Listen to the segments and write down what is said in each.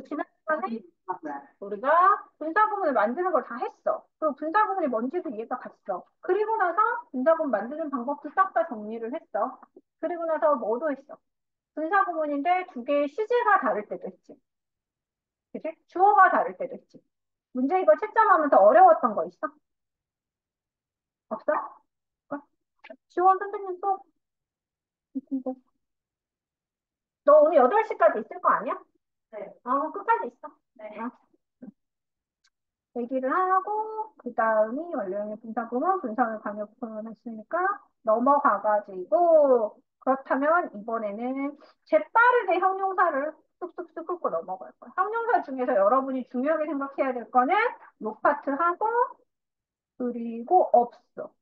지난 시간에 우리가 분사구문을 만드는 걸 다 했어. 그리고 분사구문이 뭔지도 이해가 갔어. 그리고 나서 분사구문 만드는 방법도 싹 다 정리를 했어. 그리고 나서 뭐도 했어. 분사구문인데 두 개의 시제가 다를 때도 했지. 그치? 주어가 다를 때도 했지. 문제 이거 채점하면서 어려웠던 거 있어? 없어? 어? 지원 선생님 또? 너 오늘 8시까지 있을 거 아니야? 네. 끝까지 있어. 네. 얘기를 하고 그 다음이 원래의 분사구문, 분사를 강력분을 했으니까 넘어가가지고 그렇다면 이번에는 재빠르게 형용사를 쑥쑥쑥 긁고 넘어갈 거야. 형용사 중에서 여러분이 중요하게 생각해야 될 거는 노파트하고 그리고 없어.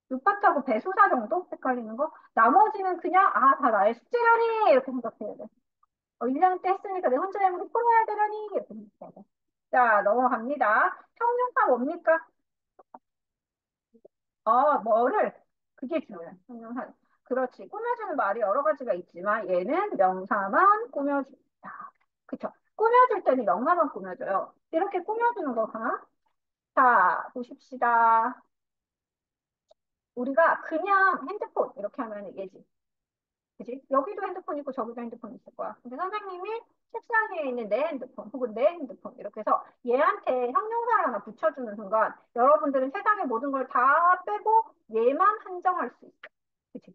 노파트하고 배수사 정도 헷갈리는 거. 나머지는 그냥 다 나의 숙제라니 이렇게 생각해야 돼. 1년 때 했으니까 내 혼자 힘으로 풀어야 되려니 이렇게 생각해야 돼. 자, 넘어갑니다. 형용사 뭡니까? 뭐를? 그게 중요해. 형용사. 그렇지. 꾸며주는 말이 여러 가지가 있지만 얘는 명사만 꾸며준다. 그쵸? 꾸며줄 때는 명사만 꾸며줘요. 이렇게 꾸며주는 거가 자, 보십시다. 우리가 그냥 핸드폰 이렇게 하면 얘지. 그지? 여기도 핸드폰 있고 저기도 핸드폰 있을 거야. 근데 선생님이 책상에 있는 내 핸드폰 혹은 내 핸드폰 이렇게 해서 얘한테 형용사를 하나 붙여주는 순간 여러분들은 세상의 모든 걸 다 빼고 얘만 한정할 수 있어. 그치?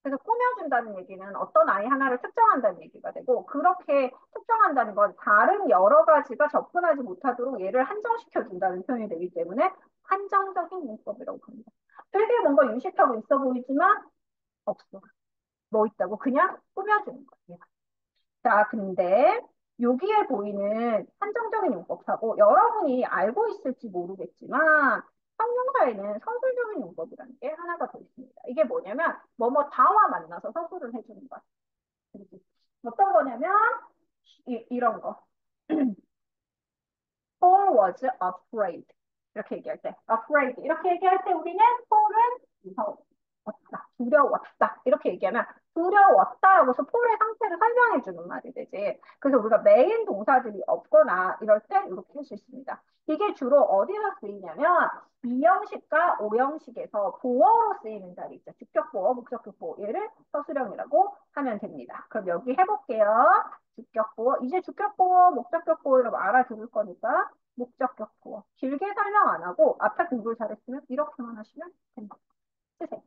그래서 꾸며준다는 얘기는 어떤 아이 하나를 특정한다는 얘기가 되고 그렇게 특정한다는 건 다른 여러 가지가 접근하지 못하도록 얘를 한정시켜준다는 표현이 되기 때문에 한정적인 문법이라고 합니다. 되게 뭔가 유식하고 있어 보이지만 없어. 뭐 있다고 그냥 꾸며주는 거예요. 자, 근데 여기에 보이는 한정적인 용법하고 여러분이 알고 있을지 모르겠지만 형용사에는 서술적인 용법이라는 게 하나가 더 있습니다. 이게 뭐냐면 뭐뭐 다와 만나서 서술을 해주는 거야. 어떤 거냐면 이런 거. Paul was afraid. 이렇게 얘기할 때, afraid. 이렇게 얘기할 때 우리는 Paul은 무서웠다, 두려웠다. 이렇게 얘기하면 두려웠다라고 해서 폴의 상태를 설명해 주는 말이 되지. 그래서 우리가 메인 동사들이 없거나 이럴 때 이렇게 할 수 있습니다. 이게 주로 어디서 쓰이냐면 이형식과 오형식에서 보어로 쓰이는 자리 있죠. 주격보어, 목적격보어. 얘를 서술형이라고 하면 됩니다. 그럼 여기 해볼게요. 주격보어. 이제 주격보어, 목적격보어로 알아들을 거니까 목적격보어. 길게 설명 안 하고 앞에 공부를 잘했으면 이렇게만 하시면 됩니다. 쓰세요.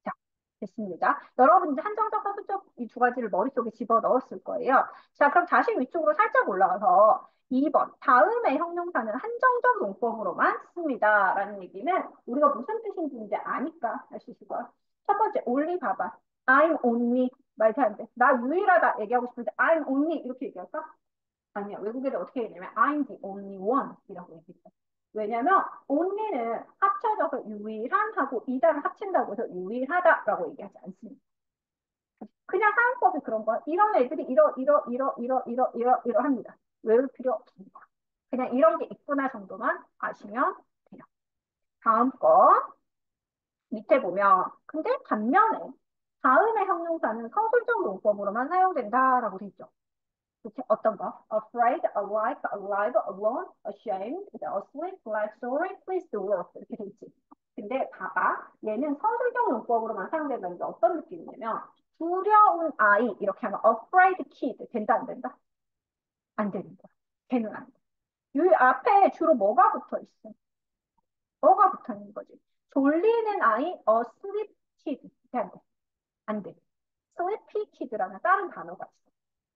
자, 됐습니다. 여러분 이제 한정적, 서술적 이 두 가지를 머릿속에 집어 넣었을 거예요. 자, 그럼 다시 위쪽으로 살짝 올라가서 2번. 다음의 형용사는 한정적 용법으로만 씁니다. 라는 얘기는 우리가 무슨 뜻인지 이제 아니까 알 수 있을 거야. 첫 번째, only 봐봐. I'm only. 말도 안 돼. 나 유일하다 얘기하고 싶은데 I'm only 이렇게 얘기할까? 아니야. 외국에도 어떻게 얘기냐면 I'm the only one 이라고 얘기해. 왜냐면 only는 합쳐져서 유일한 하고 이다를 합친다고 해서 유일하다라고 얘기하지 않습니다. 그냥 사용법이 그런 거야. 이런 애들이 이러 합니다. 외울 필요 없습니다. 그냥 이런 게 있구나 정도만 아시면 돼요. 다음 거 밑에 보면 근데 반면에 다음의 형용사는 서술적 용법으로만 사용된다라고 돼 있죠. 그치? 어떤 거? afraid, alike, alive, alone, ashamed, asleep, like, sorry, please do work 이렇게 돼 있지. 근데 봐봐. 얘는 서술적 용법으로만 사용된다는 게 어떤 느낌이냐면 두려운 아이 이렇게 하면 afraid kid 된다 안 된다? 안 되는 거야. 걔는 안 돼. 이 앞에 주로 뭐가 붙어 있어? 뭐가 붙어 있는 거지? 졸리는 아이 asleep kid 이렇게 안 돼. 안 돼. sleepy kid라는 다른 단어가 있어.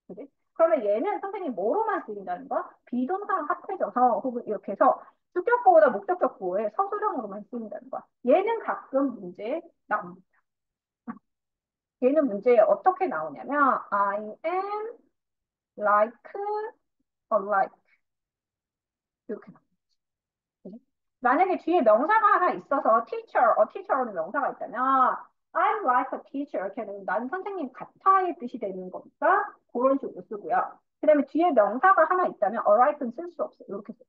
그지? 그러면 얘는 선생님 뭐로만 쓰인다는 거? 비동사랑 합해져서 혹은 이렇게 해서 주격보호나 목적격보호에 서술형으로만 쓰인다는 거야. 얘는 가끔 문제에 나옵니다. 얘는 문제에 어떻게 나오냐면 I am like alike 이렇게 나와. 그지? 만약에 뒤에 명사가 하나 있어서 teacher, teacher라는 명사가 있다면 I'm like a teacher 이렇게 하면 난 선생님 같아의 뜻이 되는 거니까 그런 식으로 쓰고요. 그 다음에 뒤에 명사가 하나 있다면 alike는 쓸 수 없어요. 이렇게 써.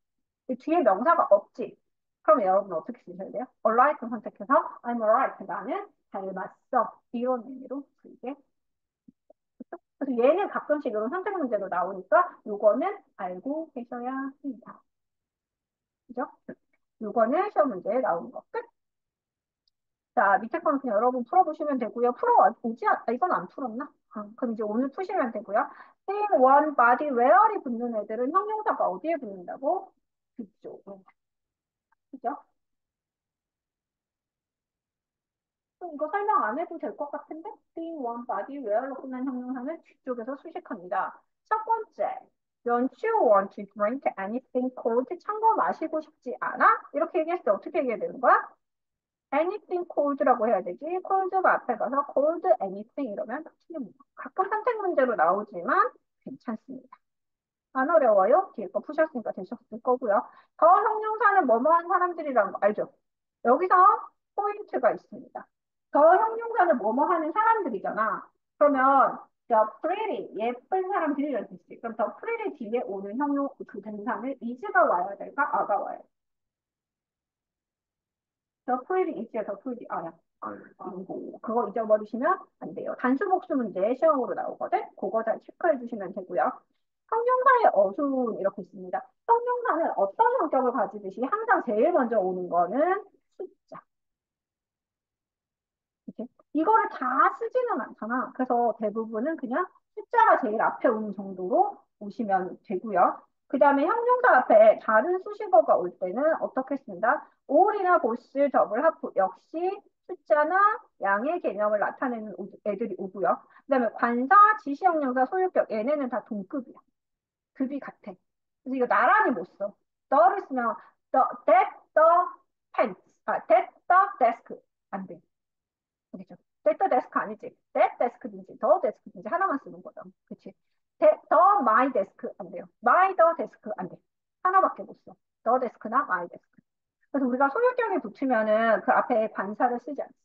뒤에 명사가 없지. 그럼 여러분 어떻게 쓰셔야 돼요? alright을 선택해서 I'm alright. 나는 닮았어. 이런 의미로 쓰게. 그래서 얘는 가끔씩 이런 선택 문제로 나오니까 요거는 알고 계셔야 합니다. 그죠? 요거는 시험 문제에 나오는 거. 끝. 자, 밑에 거는 그냥 여러분 풀어보시면 되고요. 풀어오지 이건 안 풀었나? 그럼 이제 오늘 푸시면 되고요. Saying one body where이 붙는 애들은 형용사가 어디에 붙는다고? 뒤쪽. 그죠? 그럼 이거 설명 안 해도 될 것 같은데? Saying one body where로 끝난 형용사는 뒤쪽에서 수식합니다. 첫 번째. Don't you want to drink anything cold? 찬 거 마시고 싶지 않아? 이렇게 얘기했을 때 어떻게 얘기해야 되는 거야? anything cold라고 해야 되지. cold가 앞에 가서 cold anything 이러면 틀립니다. 가끔 선택 문제로 나오지만 괜찮습니다. 안 어려워요? 뒤에 거 푸셨으니까 되셨을 거고요. 더 형용사는 뭐뭐한 사람들이라는 거 알죠? 여기서 포인트가 있습니다. 더 형용사는 뭐뭐하는 사람들이잖아. 그러면 the pretty 예쁜 사람들이라는 뜻이. 그럼 the pretty 뒤에 오는 형용 그 대상을 is가 와야 될까? 아가 와야 될까? 더 프리디 있지요, 더 프리디. 아니고. 그거 잊어버리시면 안 돼요. 단수 복수 문제 시험으로 나오거든. 그거 잘 체크해 주시면 되고요. 형용사의 어순 이렇게 있습니다. 형용사는 어떤 성격을 가지듯이 항상 제일 먼저 오는 거는 숫자. 이렇게. 이거를 다 쓰지는 않잖아. 그래서 대부분은 그냥 숫자가 제일 앞에 오는 정도로 보시면 되고요. 그 다음에 형용사 앞에 다른 수식어가 올 때는 어떻게 쓴다? 올이나 보스, 더블 하프 역시 숫자나 양의 개념을 나타내는 애들이 오고요. 그 다음에 관사, 지시형용사, 소유격 얘네는 다 동급이야. 급이 같아. 그래서 이거 나란히 못 써. the를 쓰면 the pants, that the desk 안 돼. 그렇죠. that desk 아니지. that desk든지 the desk든지 하나만 쓰는 거죠. 그렇지. the my desk 안 돼요. my the desk 안 돼. 하나밖에 못 써. the desk나 my desk. 그래서 우리가 소유격이 붙으면은 그 앞에 관사를 쓰지 않습니다.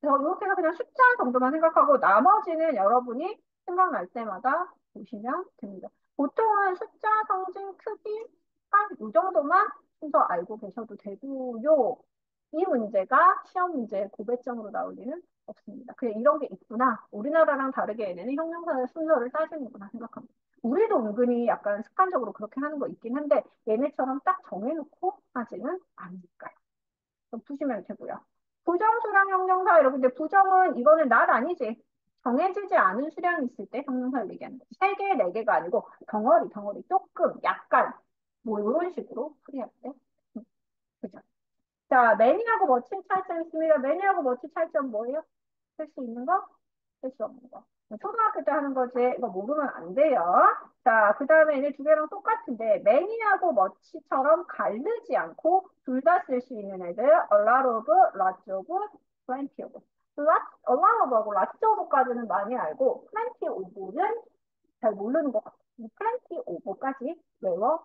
그래서 이렇게 해서 그냥 숫자 정도만 생각하고 나머지는 여러분이 생각날 때마다 보시면 됩니다. 보통은 숫자, 성질, 크기 한 이 정도만 순서 알고 계셔도 되고요. 이 문제가 시험 문제 고배점으로 나올 리는 없습니다. 그냥 이런 게 있구나. 우리나라랑 다르게 얘네는 형용사의 순서를 따지는구나 생각합니다. 우리도 은근히 약간 습관적으로 그렇게 하는 거 있긴 한데 얘네처럼 딱 정해놓고 하지는 않으니까요. 좀 푸시면 되고요. 부정수량 형용사 이렇게 근데 부정은 이거는 날 아니지. 정해지지 않은 수량이 있을 때 형용사를 얘기하는 거지. 세 개, 네 개가 아니고 덩어리 조금 약간 뭐 이런 식으로 풀이할 때. 그죠? 자, 매니하고 머치 차이점 있습니다. 매니하고 머치 차이점 뭐예요? 쓸 수 있는 거? 쓸 수 없는 거. 초등학교 때 하는 거지. 이거 모르면 안 돼요. 자, 그 다음에 얘네 두 개랑 똑같은데 매니하고 머치처럼 가르지 않고 둘 다 쓸 수 있는 애들 a lot of, lots of, plenty of. a lot of하고 lots of까지는 많이 알고 plenty of는 잘 모르는 것 같아요. plenty of까지 외워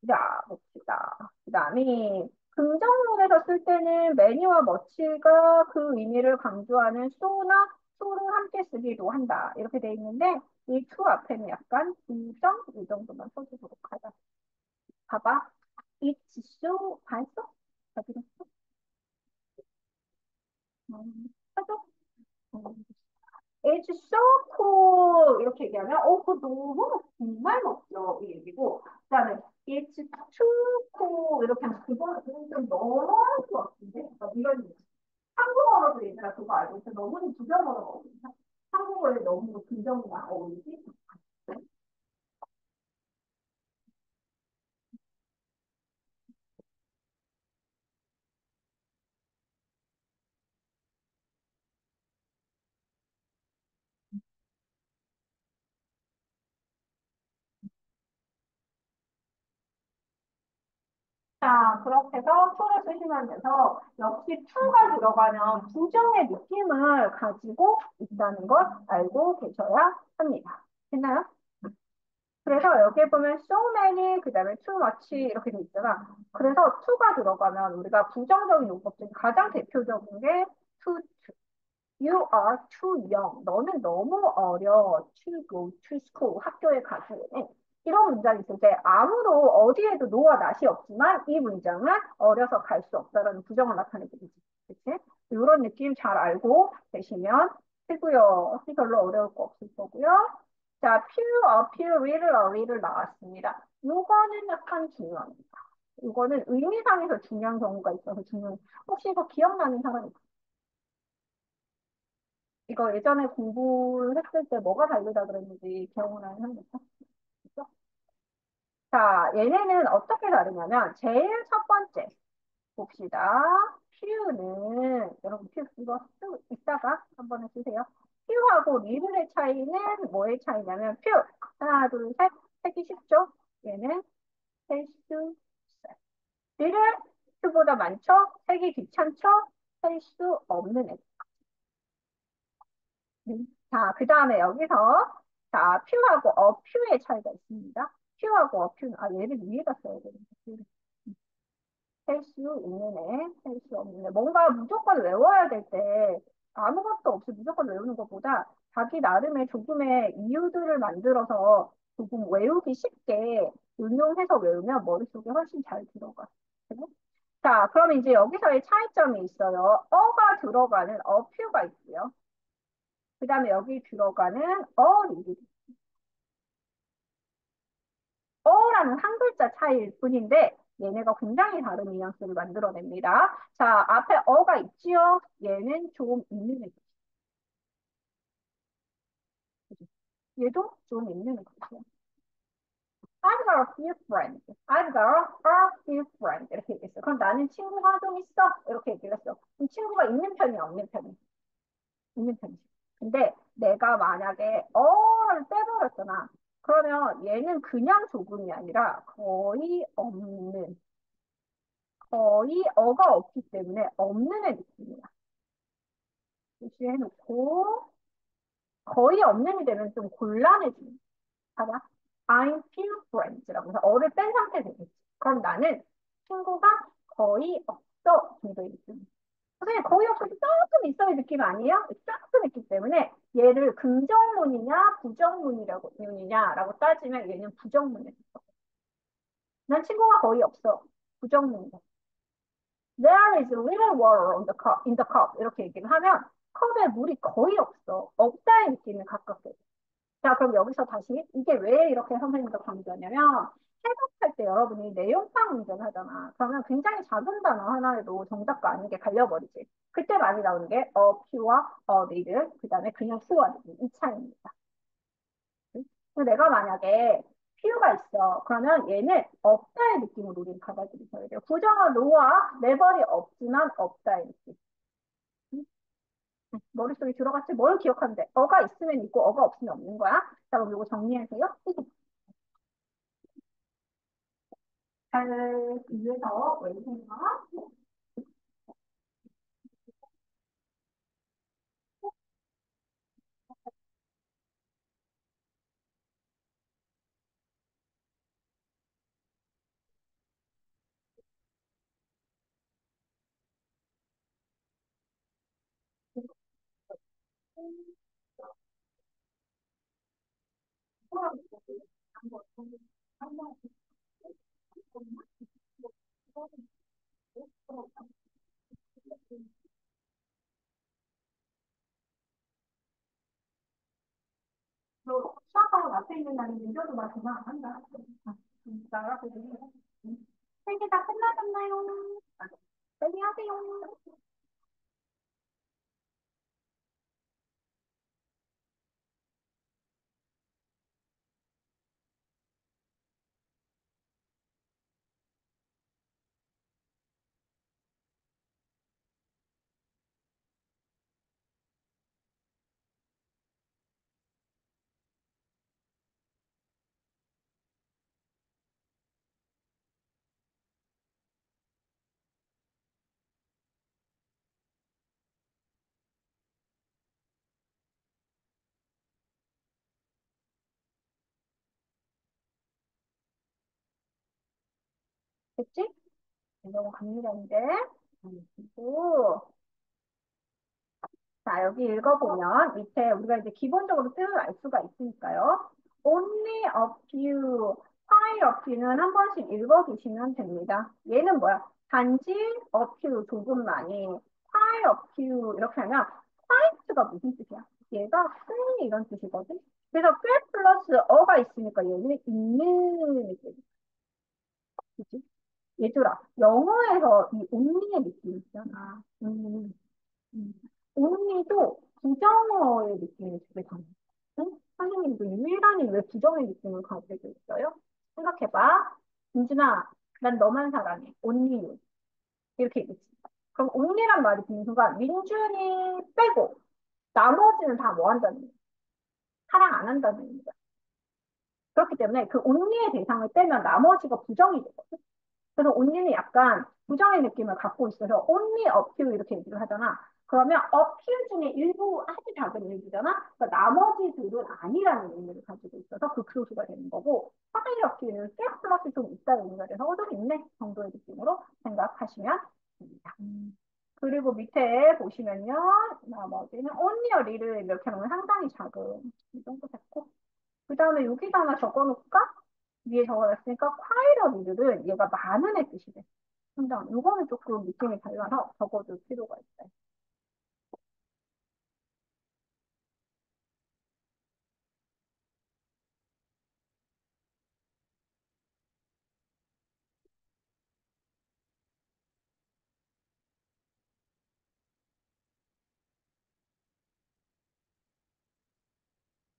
자, 봅시다. 그 다음에 긍정문에서 쓸 때는 매니와 머치가 그 의미를 강조하는 so나 to를 함께 쓰기도 한다. 이렇게 돼 있는데 이 to 앞에는 약간 부정 이 정도만 써주도록 하자. 봐봐. It's so 봤어? 다 들었어? 해줘? 음. It's so cool 이렇게 얘기하면 그거 너무 정말 멋져 이 얘기고 그다음에 It's too cool 이렇게 하면 그거는 좀 너무 것 같은데 그러니까 이런 얘기. 한국어로도 얘들아 그거 알고 있어 너무 부정어가 어울린다 한국어에 너무 긍정어가 어울리지 자, 그렇게 해서 to를 쓰시면 돼서 역시 to가 들어가면 부정의 느낌을 가지고 있다는 걸 알고 계셔야 합니다. 됐나요? 그래서 여기에 보면 so many, 그 다음에 too much 이렇게 돼 있잖아. 그래서 to가 들어가면 우리가 부정적인 용법 중에 가장 대표적인 게 too, you are too young. 너는 너무 어려. to go to school. 학교에 가기에는. 이런 문장이 있을 때 아무도 어디에도 노와 낫이 없지만 이 문장은 어려서 갈 수 없다라는 부정을 나타내주지. 그치? 이런 느낌 잘 알고 계시면 되고요. 별로 어려울 거 없을 거고요. 자, few, appear, little 나왔습니다. 이거는 약간 중요합니다. 이거는 의미상에서 중요한 경우가 있어서 중요해요. 혹시 이거 기억나는 사람 있어요? 이거 예전에 공부를 했을 때 뭐가 다르다 그랬는지 기억나는 사람 있어? 자, 얘네는 어떻게 다르냐면 제일 첫 번째 봅시다. 퓨는 여러분 퓨 이거 이따가 한번 해주세요. 퓨하고 리을의 차이는 뭐의 차이냐면 퓨 하나 둘셋 세기 쉽죠? 얘는 셀 수 있어요. 리을 퓨보다 많죠? 세기 귀찮죠? 셀 수 없는 애. 자, 그 다음에 여기서 자 퓨하고 어퓨의 차이가 있습니다. 퓨하고 어퓨는 얘를 위에다 써야 되는데 셀 수 있는 애, 셀 수 없는 애. 뭔가 무조건 외워야 될 때 아무것도 없이 무조건 외우는 것보다 자기 나름의 조금의 이유들을 만들어서 조금 외우기 쉽게 응용해서 외우면 머릿속에 훨씬 잘 들어가. 그죠? 자, 그럼 이제 여기서의 차이점이 있어요. 어가 들어가는 어퓨가 있고요. 그 다음에 여기 들어가는 어리이 어라는 한 글자 차이일 뿐인데 얘네가 굉장히 다른 뉘앙스를 만들어냅니다. 자, 앞에 어가 있지요? 얘는 좀 있는 애죠. 얘도 좀 있는 애죠. I've got a few friends. I've got a few friends. 이렇게 얘기했어. 그럼 나는 친구가 좀 있어. 이렇게 얘기를 했어. 그럼 친구가 있는 편이 없는 편이? 있는 편이지. 근데 내가 만약에 어를 빼버렸잖아. 그러면 얘는 그냥 조금이 아니라 거의 어가 없기 때문에 없는 애 느낌이야. 표시해놓고 거의 없는 이 되면 좀 곤란해집니다. 봐봐. I'm few friends라고 해서 어를 뺀 상태 되겠지. 그럼 나는 친구가 거의 없어 정도의 느낌. 선생님 거의 없어도 조금 있어의 느낌 아니에요? 조금 있기 때문에 얘를 긍정문이냐 부정문이라고 문이냐라고 따지면 얘는 부정문이야. 난 친구가 거의 없어. 부정문이다. There is little water on the cup, in the cup. 이렇게 얘기를 하면 컵에 물이 거의 없어. 없다의 느낌을 가깝게. 자, 그럼 여기서 다시 이게 왜 이렇게 선생님과 강조하냐면 해석할 때 여러분이 내용상 문제를 하잖아. 그러면 굉장히 작은 단어 하나에도 정답과 아닌 게 갈려버리지. 그때 많이 나오는 게 퓨와 리를 그다음에 그냥 수와 이 차이입니다. 그래서 내가 만약에 퓨가 있어. 그러면 얘는 없다의 느낌으로 우리는 받아들이셔야 돼요. 부정어 노와 레벨이 없지만 없다의 느낌. 머릿속에 들어갔지 뭘 기억하면 돼. 어가 있으면 있고 어가 없으면 없는 거야. 자, 그럼 이거 정리하세요. 잘 위해서 외생각 수학하고 앞에 있는 날은 민저도 나 그만한다. 나가고 세개 다 끝나셨나요? 빨리 하세요. 됐지? 이거 갑니다, 이제. 그리고, 자, 여기 읽어보면 밑에 우리가 이제 기본적으로 뜻을 알 수가 있으니까요. only a few, quite a few는 한 번씩 읽어두시면 됩니다. 얘는 뭐야? 단지 a few, 조금만이, quite a few 이렇게 하면 quite가 무슨 뜻이야? 얘가 흔히 이런 뜻이거든. 그래서 꽤 플러스 어가 있으니까 얘는 있는 느낌. 그치? 얘들아, 영어에서 이 only의 느낌 있잖아. 음. only도 부정어의 느낌이 되게 강해. 응? 선생님도 유일하니 왜 부정의 느낌을 가지고 있어요? 생각해봐. 민준아, 난 너만 사랑해. only you. 이렇게 얘기했지. 그럼 only란 말이 듣는 순간 민준이 빼고 나머지는 다 뭐 한다는 거야? 사랑 안 한다는 거야. 그렇기 때문에 그 only의 대상을 빼면 나머지가 부정이 되거든. 그래서 only는 약간 부정의 느낌을 갖고 있어서 only a few 이렇게 얘기를 하잖아. 그러면 a few 중에 일부 아주 작은 일부잖아. 그러니까 나머지들은 아니라는 의미를 가지고 있어서 그 클로즈가 되는 거고 quite a few는 꽤 플러스 좀 있다는 의미가 돼서 좀 있네 정도의 느낌으로 생각하시면 됩니다. 그리고 밑에 보시면요. 나머지는 only a little 이렇게 하면 상당히 작은 이 정도 됐고 그 다음에 여기다 하나 적어놓을까? 위에 적어놨으니까 콰이러 리들은 얘가 많은 의 뜻이 돼. 근데 이거는 조금 느낌이 달라서 적어줄 필요가 있어요.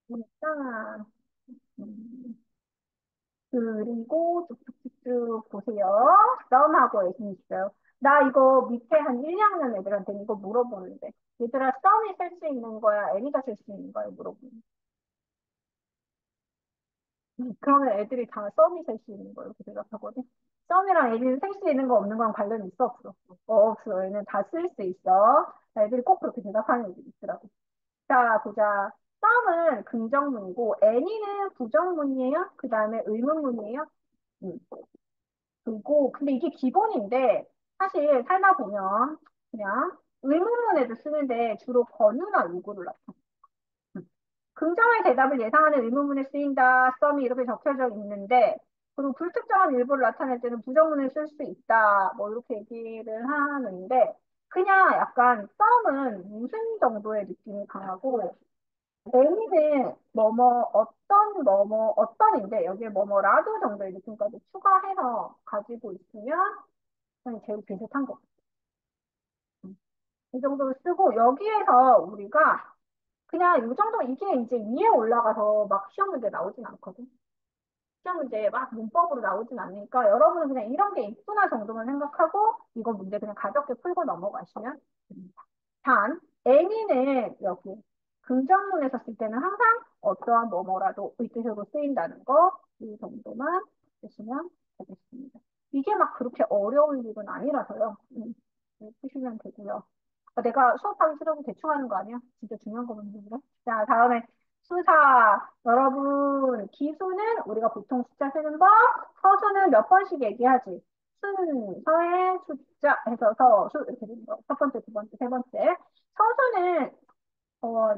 일단 그리고 쭉쭉쭉쭉 보세요. 썸하고 애기 있어요. 나 이거 밑에 한 1, 2학년 애들한테 이거 물어보는데 얘들아 썸이 쓸 수 있는 거야? 애니가 쓸 수 있는 거야? 물어보는 그러면 애들이 다 썸이 셀 수 있는 거 이렇게 대답하거든. 썸이랑 애들이 셀 수 있는 거 없는 거랑 관련이 있어 없어? 없어. 얘는 다 쓸 수 있어. 애들이 꼭 그렇게 대답하는 애들이 있더라고. 자, 보자. 썸은 긍정문이고 애니는 부정문이에요. 그 다음에 의문문이에요. 음. 그리고 근데 이게 기본인데 사실 살다 보면 그냥 의문문에도 쓰는데 주로 권유나 요구를 나타내. 긍정의 대답을 예상하는 의문문에 쓰인다. 썸이 이렇게 적혀져 있는데 그리고 불특정한 일부를 나타낼 때는 부정문을 쓸 수 있다. 뭐 이렇게 얘기를 하는데 그냥 약간 썸은 무슨 정도의 느낌이 강하고 애니는 뭐뭐 어떤 뭐뭐 어떤인데 여기에 뭐뭐라도 정도의 느낌까지 추가해서 가지고 있으면 그냥 제일 비슷한 거. 이 정도로 쓰고 여기에서 우리가 그냥 이 정도 이게 이제 위에 올라가서 막 시험 문제 나오진 않거든. 시험 문제 막 문법으로 나오진 않으니까 여러분은 그냥 이런 게 있구나 정도만 생각하고 이거 문제 그냥 가볍게 풀고 넘어가시면 됩니다. 단, any는 여기 긍정문에서 쓸 때는 항상 어떠한 뭐뭐라도 의뜻으로 쓰인다는 거, 이 정도만 쓰시면 되겠습니다. 이게 막 그렇게 어려운 일은 아니라서요. 쓰시면 되고요. 내가 수업하기 싫어서 대충 하는 거 아니야? 진짜 중요한 거 문제인데. 자, 다음에 수사. 여러분, 기수는 우리가 보통 숫자 세는 법, 서수는 몇 번씩 얘기하지. 순서의 숫자 해서 수 이렇게 되는 거. 첫 번째, 두 번째, 세 번째. 서수는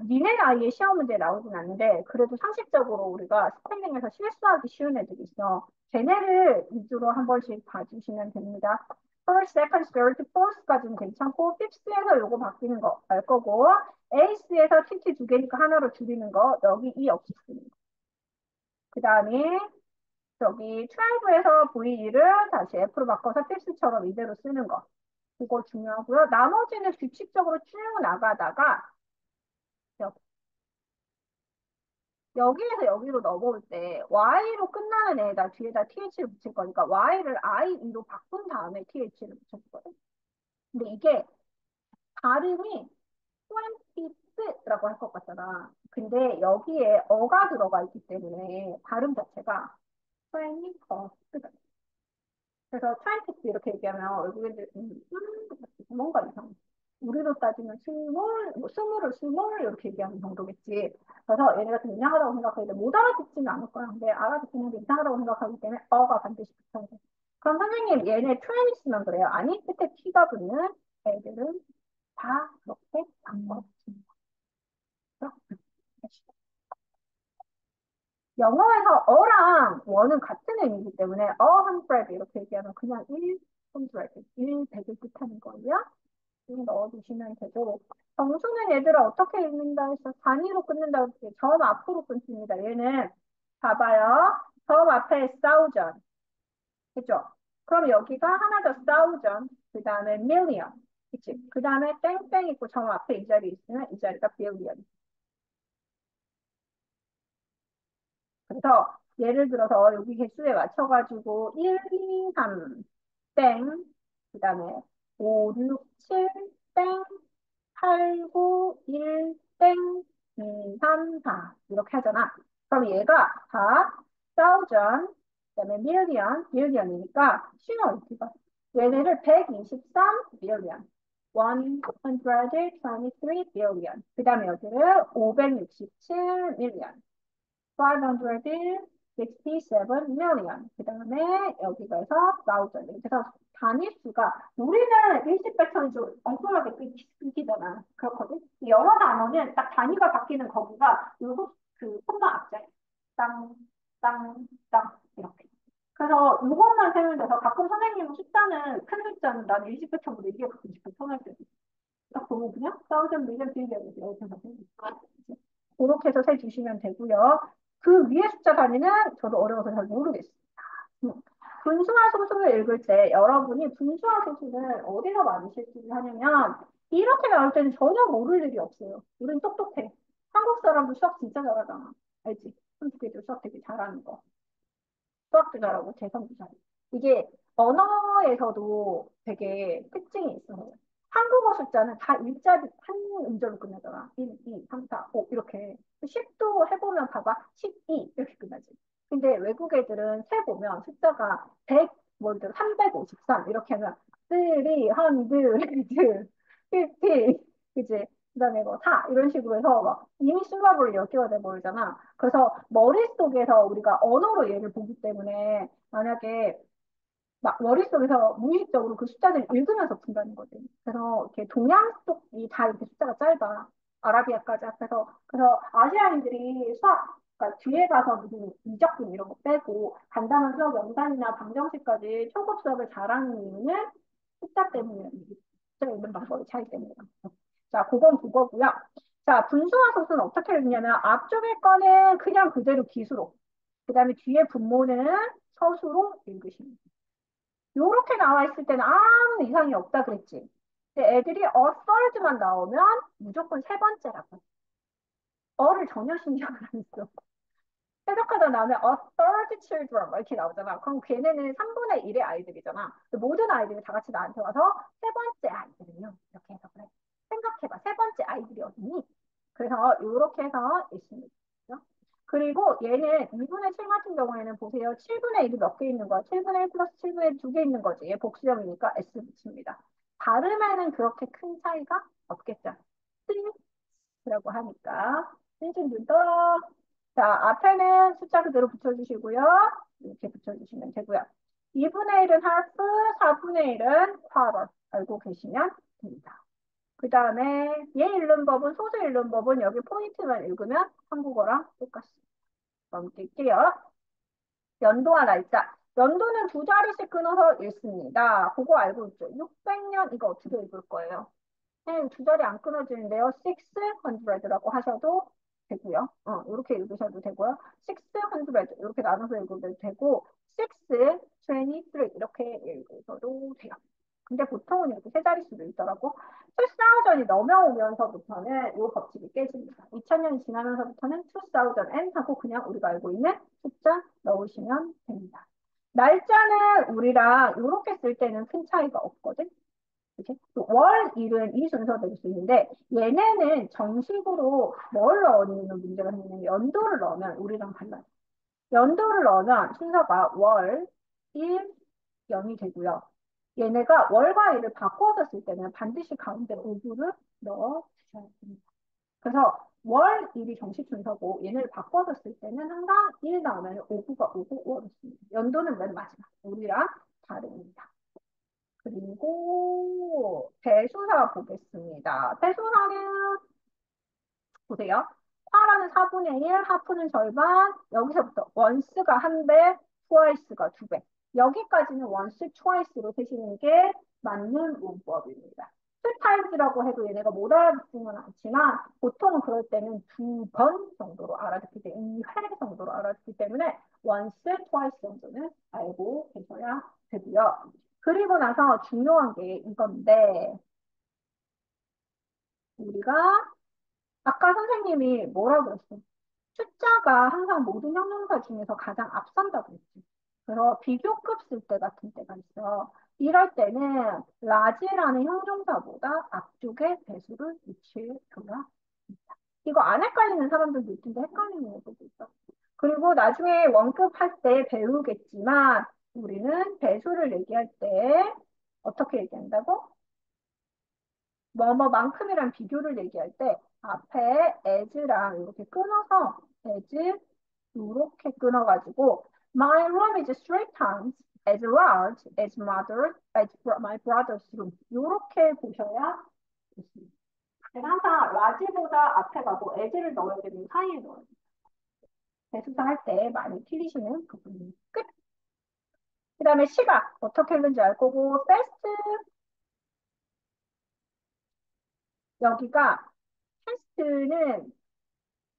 니네 나이에 시험 문제 나오진 않는데 그래도 상식적으로 우리가 스펠링에서 실수하기 쉬운 애들이 있어. 걔네를 위주로 한 번씩 봐주시면 됩니다. First, second, third, fourth까지는 괜찮고 fifth에서 요거 바뀌는 거 알 거고 eighth에서 tt 두 개니까 하나로 줄이는 거 여기 이 없이 쓰는 거. 그 다음에 저기 12에서 v 를 다시 f로 바꿔서 fifth처럼 이대로 쓰는 거. 그거 중요하고요. 나머지는 규칙적으로 쭉 나가다가 여기에서 여기로 넘어올 때 y로 끝나는 애에다 뒤에다 th를 붙일 거니까 y를 i로 바꾼 다음에 th를 붙여주거든. 근데 이게 발음이 20th라고 할 것 같잖아. 근데 여기에 어가 들어가 있기 때문에 발음 자체가 20th가 그래서 트라이티스 이렇게 얘기하면 얼굴에 뭔가 이상. 우리로 따지면 스몰, 뭐 스물을 스몰 이렇게 얘기하는 정도겠지. 그래서 얘네가 좀 이상하다고 생각하는데 못 알아듣지는 않을 거야. 근데 알아듣는데 이상하다고 생각하기 때문에 어가 반드시 붙어야 돼. 그럼 선생님 얘네 트레이니스만 그래요? 아니 끝에 T가 붙는 애들은 다 그렇게 안 먹습니다. 영어에서 어랑 원은 같은 의미이기 때문에 a hundred 이렇게 얘기하면 그냥 100, 100을 뜻하는 거예요. 이거 넣어주시면 되고 정수는 얘들아 어떻게 읽는다 해서 단위로 끊는다 그랬지. 점 앞으로 끊습니다. 얘는 봐봐요. 점 앞에 thousand 그죠? 그럼 여기가 하나 더 thousand 그 다음에 million 그치? 그 다음에 땡땡 있고 점 앞에 이 자리 있으면 이 자리가 billion. 그래서 예를 들어서 여기 개수에 맞춰가지고 1, 2, 3, 땡, 그 다음에 5, 6, 7, 땡, 8, 9, 1, 땡, 2, 3, 4 이렇게 하잖아. 그럼 얘가 다 thousand, 그 다음에 million, million이니까 쉬워. 이거. 얘네를 123 million, 123 billion. 그 다음에 여기를 567 million. 567 million. 그 다음에 여기가 해서 thousand. 그래서 단위수가 우리는 일시백천이 좀 엉뚱하게 끊기잖아. 그렇거든. 영어 단어는 딱 단위가 바뀌는 거기가 요거 그 콤마 앞자리. 땅, 땅, 땅 이렇게. 그래서 이것만 세면 돼서 가끔 선생님은 숫자는 큰 숫자는 나는 일시백천보다 이게 가끔 싶어 편할 때. 딱 보면 그냥 thousand, million, billion 이렇게 해서 그렇게 해서 세 주시면 되고요. 그 위에 숫자 단위는 저도 어려워서 잘 모르겠어요. 음. 분수와 소수를 읽을 때 여러분이 분수와 소수를 어디서 많이 실수를 하냐면 이렇게 나올 때는 전혀 모를 일이 없어요. 우린 똑똑해. 한국 사람도 수학 진짜 잘하잖아. 알지? 한국애들 수학 되게 잘하는 거. 수학도 잘하고 재성도 잘하고. 이게 언어에서도 되게 특징이 있어요. 한국어 숫자는 다 일자리 한 음절로 끝나잖아. 1, 2, 3, 4, 5 이렇게. 10도 해보면 봐봐. 12 이렇게 끝나지. 근데 외국 애들은 세보면 숫자가 100, 뭐 예를 들어 353 이렇게 하면 300, 50, 그지? 그다음에 뭐 4 이런 식으로 해서 막 이미 싱가포르 10개가 돼버리잖아. 그래서 머릿속에서 우리가 언어로 얘를 보기 때문에 만약에 막 머릿속에서 무의식적으로 그 숫자를 읽으면서 푼다는 거지. 그래서 이렇게 동양 쪽이 다 이렇게 숫자가 짧아. 아라비아까지 합해서. 그래서 아시아인들이 수학, 그러니까 뒤에 가서 무슨 미적분 이런 거 빼고 간단한 수학 연산이나 방정식까지 초급 수업을 잘하는 이유는 숫자 때문에 숫자 읽는 방법의 차이 때문이야. 자, 그건 그거고요. 자, 분수와 소수는 어떻게 읽냐면 앞쪽에 거는 그냥 그대로 기수로, 그 다음에 뒤에 분모는 서수로 읽으시면 돼요. 요렇게 나와 있을 때는 아무 이상이 없다 그랬지. 근데 애들이 a third만 나오면 무조건 세 번째라고. 어를 전혀 신경을 안 써. 해석하다 나오면 a third children 막 이렇게 나오잖아. 그럼 걔네는 3분의 1의 아이들이잖아. 모든 아이들이 다 같이 나한테 와서 세 번째 아이들은요. 이렇게 해석을 해. 생각해봐. 세 번째 아이들이 어디니? 그래서 이렇게 해서 있습니다. 그리고 얘는 2분의 7 같은 경우에는 보세요. 7분의 1이 몇 개 있는 거야? 7분의 1 플러스 7분의 1 두 개 있는 거지. 얘 복수형이니까 S 붙입니다. 발음에는 그렇게 큰 차이가 없겠죠. 스라고 하니까. 띵띵띵 자, 앞에는 숫자 그대로 붙여주시고요. 이렇게 붙여주시면 되고요. 2분의 1은 half, 4분의 1은 quarter 알고 계시면 됩니다. 그 다음에 얘 읽는 법은 소수 읽는 법은 여기 포인트만 읽으면 한국어랑 똑같습니다. 넘길게요. 연도와 날짜. 연도는 두 자리씩 끊어서 읽습니다. 그거 알고 있죠? 600년 이거 어떻게 읽을 거예요? 네, 두 자리 안 끊어지는데요. 600라고 하셔도 되고요. 이렇게 읽으셔도 되고요. 600 이렇게 나눠서 읽어도 되고 6, 23 이렇게 읽으셔도 돼요. 근데 보통은 이렇게 세 자릿수도 있더라고. 2000이 넘어오면서부터는 이 법칙이 깨집니다. 2000년이 지나면서부터는 2000n 하고 그냥 우리가 알고 있는 숫자 넣으시면 됩니다. 날짜는 우리랑 이렇게 쓸 때는 큰 차이가 없거든. 그치? 월, 일은 이 순서대로 쓰이는데 얘네는 정식으로 뭘 넣는 문제가 생기냐면 연도를 넣으면 우리랑 달라요. 연도를 넣으면 순서가 월, 일, 0이 되고요. 얘네가 월과 일을 바꿔서 쓸 때는 반드시 가운데 5부를 넣어 주셔야 됩니다. 그래서 월, 일이 정식 순서고 얘네를 바꿔서 쓸 때는 항상 1 나오면 5부가 오고 월이 씁니다. 연도는 맨 마지막. 우리랑 다릅니다. 그리고 대소사 보겠습니다. 대소사는 보세요. 파라는 4분의 1, 하프는 절반, 여기서부터 once가 한 배, twice가 두 배. 여기까지는 once, twice로 쓰시는 게 맞는 문법입니다. two times라고 해도 얘네가 못 알아듣지는 않지만 보통은 그럴 때는 두 번 정도로 알아듣기 때문에 2회 정도로 알아듣기 때문에 once, twice 정도는 알고 계셔야 되고요. 그리고 나서 중요한 게 이건데 우리가 아까 선생님이 뭐라고 그랬어? 숫자가 항상 모든 형용사 중에서 가장 앞선다고 했지. 그래서 비교급 쓸 때 같은 때가 있어. 이럴 때는 라지라는 형용사보다 앞쪽에 배수를 위치해줘야 합니다. 이거 안 헷갈리는 사람들도 있는데 헷갈리는 것도 있어. 그리고 나중에 원급 할 때 배우겠지만 우리는 배수를 얘기할 때 어떻게 얘기한다고? 뭐뭐만큼이란 비교를 얘기할 때 앞에 as랑 이렇게 끊어서 as 이렇게 끊어가지고 my room is three times as large as my brother's room 이렇게 보셔야 좋습니다. 그래서 항상 large보다 앞에 가고 as를 넣어야 되는 사이에 넣어야 돼요. 대수사 할 때 많이 틀리시는 부분입니다. 끝. 그 다음에 시각 어떻게 읽는지 알 거고 fast 여기가 fast는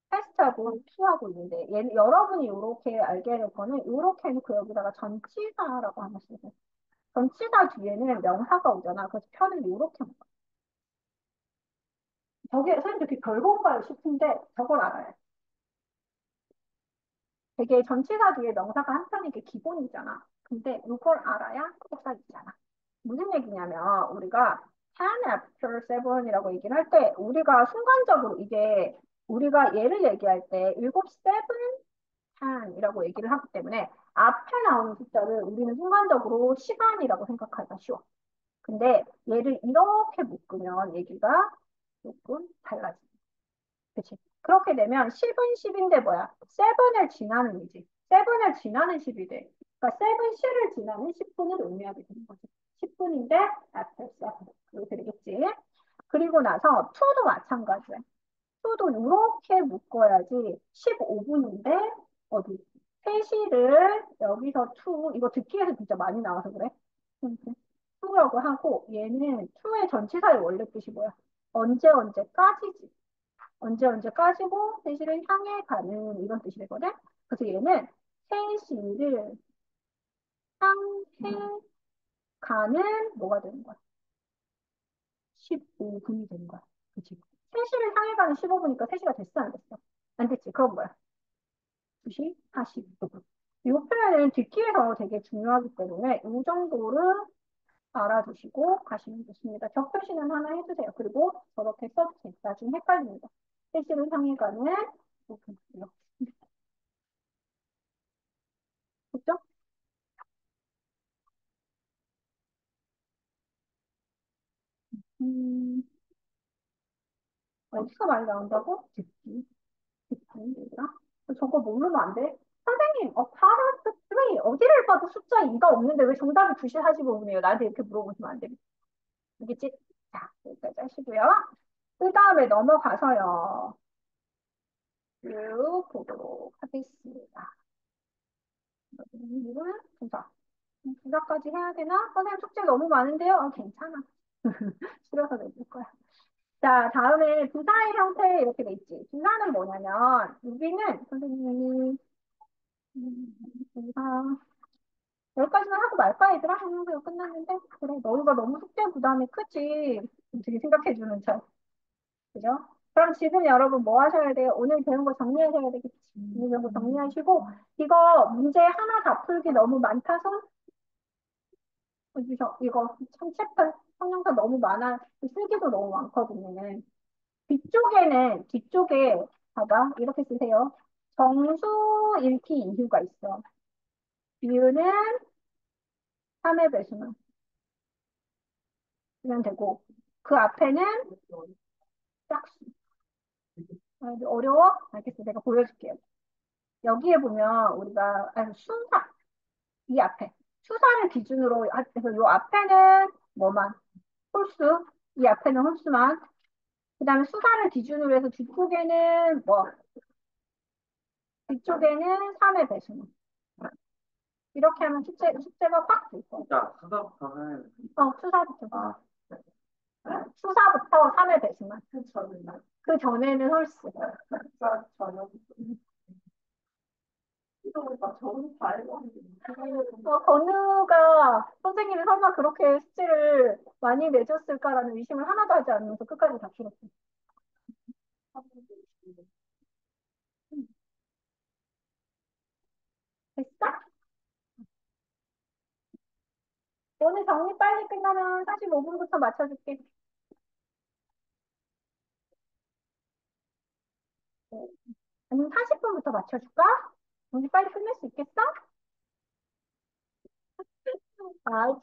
패스트하고 투하고 있는데 여러분이 이렇게 알게 될 거는 이렇게 해놓고 여기다가 전치사라고 하나 쓰세요. 전치사 뒤에는 명사가 오잖아. 그래서 편을 이렇게 묶어. 저게 선생님 이렇게 별건가요 싶은데 저걸 알아요. 되게 전치사 뒤에 명사가 한 편이 게 기본이잖아. 근데 이걸 알아야 똑같이잖아. 무슨 얘기냐면 우리가 10 after 7이라고 얘기를 할 때 우리가 순간적으로 이게 우리가 얘를 얘기할 때 7, 7 시간이라고 얘기를 하기 때문에 앞에 나오는 숫자를 우리는 순간적으로 시간이라고 생각하기가 쉬워. 근데 얘를 이렇게 묶으면 얘기가 조금 달라집니다. 그치? 그렇게 되면 10은 10인데 뭐야? 7을 지나는 이지. 7을 지나는 10이 돼. 그러니까 7, C를 지나는 10분을 의미하게 되는 거지. 10분인데 after 7. 이렇게 되겠지? 그리고 나서 to도 마찬가지야. to도 이렇게 묶어야지 15분인데 어디 3시를 여기서 to 이거 듣기에서 진짜 많이 나와서 그래. to라고 하고 얘는 to의 전치사의 원래 뜻이 뭐야? 언제 언제까지지. 언제 언제까지고 3시를 향해 가는 이런 뜻이 되거든. 그래서 얘는 3시를 향해 가는 뭐가 되는 거야? 15분이 되는 거야. 그치? 3시를 향해 가는 15분이니까 3시가 됐어 안 됐어? 안 됐지. 그럼 뭐야? 2시 45분. 이 표현은 듣기에서 되게 중요하기 때문에 이 정도를 알아두시고 가시면 좋습니다. 격표시는 하나 해주세요. 그리고 저렇게 써주세요. 나중에 헷갈립니다. 세시를 향해 가는 부분이요. 그죠? 음, 어디서 많이 나온다고? 듣기. 듣기. 얘들아. 저거 모르면 안 돼. 선생님, 파라스 3. 어디를 봐도 숫자 2가 없는데 왜 정답이 2시 45분이에요? 나한테 이렇게 물어보시면 안 됩니다. 알겠지? 자, 여기까지 하시고요. 그 다음에 넘어가서요. 쭉 보도록 하겠습니다. 이거는 분사. 분사까지 해야 되나? 선생님 숙제 너무 많은데요? 괜찮아. 줄여서 내줄 거야. 자, 다음에 분사의 형태 이렇게 돼 있지. 분사는 뭐냐면, 여기는 선생님이, 분사, 여기까지만 하고 말까, 얘들아? 하면서 끝났는데? 그래, 너희가 너무 숙제 부담이 크지. 되게 생각해주는 척. 그죠? 그럼 지금 여러분 뭐 하셔야 돼요? 오늘 배운 거 정리하셔야 되겠지. 오늘 배운 거 정리하시고, 이거 문제 하나 다 풀기 너무 많다서, 여기서 이거 참 챕터 성형사 너무 많아. 쓰기도 너무 많거든요. 뒤쪽에, 봐봐. 이렇게 쓰세요. 정수 읽기 이유가 있어. 이유는 3의 배수만 쓰면 되고, 그 앞에는 짝수. 어려워? 알겠어. 내가 보여줄게요. 여기에 보면 우리가, 순사. 이 앞에. 수사를 기준으로 해서 요 앞에는 뭐만? 홀수. 이 앞에는 홀수만. 그다음에 수사를 기준으로 해서 뒤쪽에는 뭐, 뒤쪽에는 3의 배수만. 이렇게 하면 숙제가 확 될 거야. 야, 수다부터 해. 수사부터. 아, 수사부터 3의 배수만. 그 전에는 홀수. 수다 전혀. 건우가 선생님이 설마 그렇게 숙제를 많이 내줬을까라는 의심을 하나도 하지 않으면서 끝까지 다 풀었어. 됐어? 오늘 정리 빨리 끝나면 45분부터 맞춰줄게. 아니면 40분부터 맞춰줄까? 정리 빨리 끝낼 수 있겠어? 아,